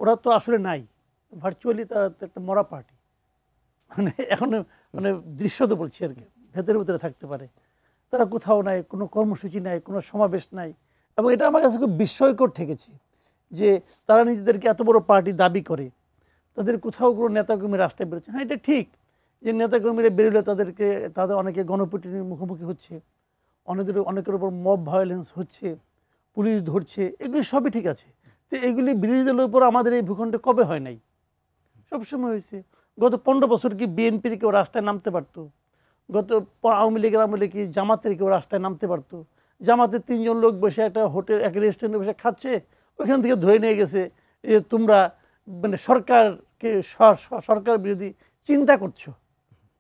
ওরা তো আসলে নাই, ভার্চুয়ালি তারা একটা মরা পার্টি, মানে এখন মানে দৃশ্য তো বলছি আর কি, ভেতরে ভেতরে থাকতে পারে। তারা কোথাও নাই, কোনো কর্মসূচি নাই, কোনো সমাবেশ নাই। এবং এটা আমার কাছে খুব বিস্ময়কর ঠেকেছে যে তারা নিজেদেরকে এত বড় পার্টি দাবি করে, তাদের কোথাও কোনো নেতাকর্মী রাস্তায় বেরোচ্ছে। হ্যাঁ, এটা ঠিক যে নেতাকর্মীরা বেরোলে তাদের অনেকে গণপিটুনির মুখোমুখি হচ্ছে, অনেকের উপর মব ভায়োলেন্স হচ্ছে, পুলিশ ধরছে, এগুলি সবই ঠিক আছে। তো এগুলি বিরোধী দলের উপর আমাদের এই ভূখণ্ডে কবে হয় নাই? সবসময় হয়েছে। গত 15 বছর কি বিএনপির কেউ রাস্তায় নামতে পারতো? গত আওয়ামী লীগের আমলে কি জামাতের কেউ রাস্তায় নামতে পারতো? জামাতের 3 জন লোক বসে একটা হোটেল, এক রেস্টুরেন্টে বসে খাচ্ছে, ওইখান থেকে ধরে নিয়ে গেছে যে তোমরা মানে সরকারকে সরকার বিরোধী চিন্তা করছো।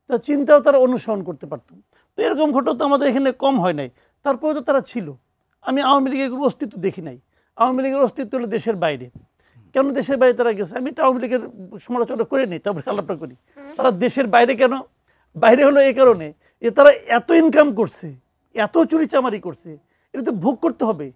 তা চিন্তাও তারা অনুসরণ করতে পারতো। তো এরকম ঘটনা তো আমাদের এখানে কম হয় নাই, তারপরে তো তারা ছিল। আমি আওয়ামী লীগের কোনো অস্তিত্ব দেখি নাই। আওয়ামী লীগের অস্তিত্ব হলো দেশের বাইরে। কেন দেশের বাইরে তারা গেছে? আমি এটা আওয়ামী লীগের সমালোচনা করে নিই, তারপরে আলাপটা করি। তারা দেশের বাইরে কেন বাইরে হলো? এই কারণে যে তারা এত ইনকাম করছে, এত চুরিচামারি করছে, এটা তো ভোগ করতে হবে।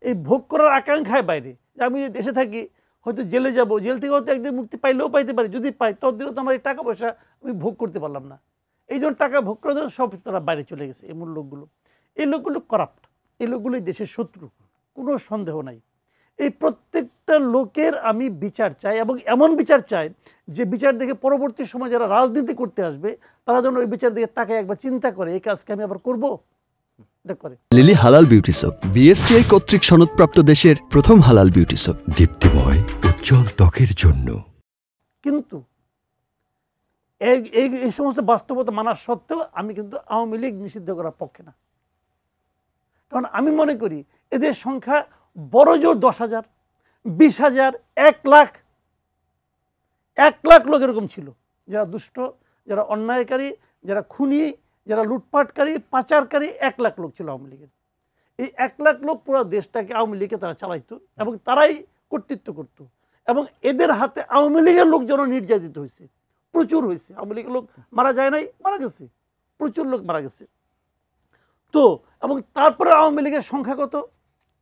এই ভোগ করার আকাঙ্ক্ষায় বাইরে। আমি দেশে থাকি, হয়তো জেলে যাব, জেল থেকে হয়তো একদিন মুক্তি পাইলেও পাইতে পারি, যদি পাই ততদিনও তো আমার এই টাকা পয়সা আমি ভোগ করতে পারলাম না। এই জন্য টাকা ভোগ করার জন্য সব তারা বাইরে চলে গেছে। এমন লোকগুলো, এই লোকগুলো করাপ্ট, এই লোকগুলোই দেশের শত্রু, কোনো সন্দেহ নাই। এই প্রত্যেকটা লোকের আমি বিচার চাই, এবং এমন বিচার চাই যে বিচার দেখে পরবর্তী সময় যারা রাজনীতি করতে আসবে তারা যেন ওই বিচার দেখে তাকে একবার চিন্তা করে এই কাজকে আমি আবার করবো। এটা করে লিলি হালাল বিউটি সোপ, বিএসটিআই কর্তৃক সনদপ্রাপ্ত দেশের প্রথম হালাল বিউটি সোপ, দীপ্তিময় উজ্জ্বল ত্বকের জন্য। কিন্তু এই সমস্ত বাস্তবতা মানা সত্ত্বেও আমি কিন্তু আওয়ামী লীগ নিষিদ্ধ করার পক্ষে না। কারণ আমি মনে করি এদের সংখ্যা বড় জোর 10,000, 20,000, 1 লাখ। 1 লাখ লোক এরকম ছিল যারা দুষ্ট, যারা অন্যায়কারী, যারা খুনি, যারা লুটপাটকারী, পাচারকারী। 1 লাখ লোক ছিল আওয়ামী লীগের। এই 1 লাখ লোক পুরো দেশটাকে আওয়ামী লীগকে তারা চালাইতো এবং তারাই কর্তৃত্ব করত। এবং এদের হাতে আওয়ামী লীগের লোকজন নির্যাতিত হয়েছে, প্রচুর হয়েছে। আওয়ামী লীগের লোক মারা যায় নাই, মারা গেছে, প্রচুর লোক মারা গেছে। তো এবং তারপরে আওয়ামী লীগের সংখ্যা কত?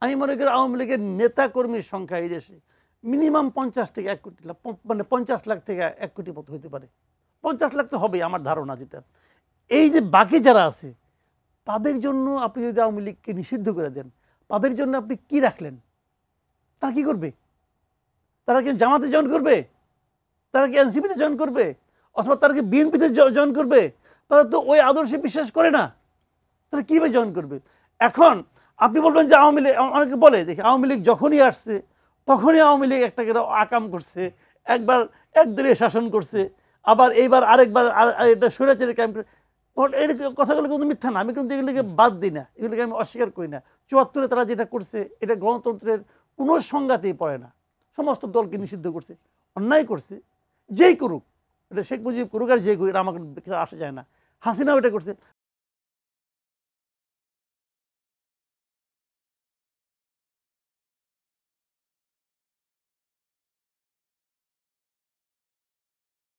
আমি মনে করি আওয়ামী লীগের নেতা কর্মীর সংখ্যা এই দেশে মিনিমাম 50 থেকে 1 কোটি লাখ, মানে 50 লাখ থেকে 1 কোটি মতো হতে পারে। 50 লাখ তো হবেই আমার ধারণা। যেটা এই যে বাকি যারা আছে তাদের জন্য আপনি যদি আওয়ামী লীগকে নিষিদ্ধ করে দেন, তাদের জন্য আপনি কি রাখলেন? তারা কি করবে? তারা কি জামাতে জয়েন করবে? তারা কি এনসিপিতে জয়েন করবে? অথবা তারা কি বিএনপিতে জয়েন করবে? তারা তো ওই আদর্শে বিশ্বাস করে না। তারা কীভাবে জয়েন করবে? এখন আপনি বলবেন যে আওয়ামী লীগ, অনেকে বলে দেখি আওয়ামী লীগ যখনই আসছে তখনই আওয়ামী লীগ একটা আকাম করছে, একবার একদলীয় শাসন করছে, আবার এইবার আরেকবার এটা স্বৈরাচারী ক্যাম্প। এই কথাগুলো কিন্তু মিথ্যা না, আমি কিন্তু এগুলিকে বাদ দিই না, এগুলিকে আমি অস্বীকার করি না। 74-এ তারা যেটা করছে এটা গণতন্ত্রের কোনো সংঘাতেই পড়ে না। সমস্ত দলকে নিষিদ্ধ করছে, অন্যায় করছে, যেই করুক, এটা শেখ মুজিব করুক আর যেই করুক, এটা আমাকে আসা যায় না। হাসিনাও এটা করছে।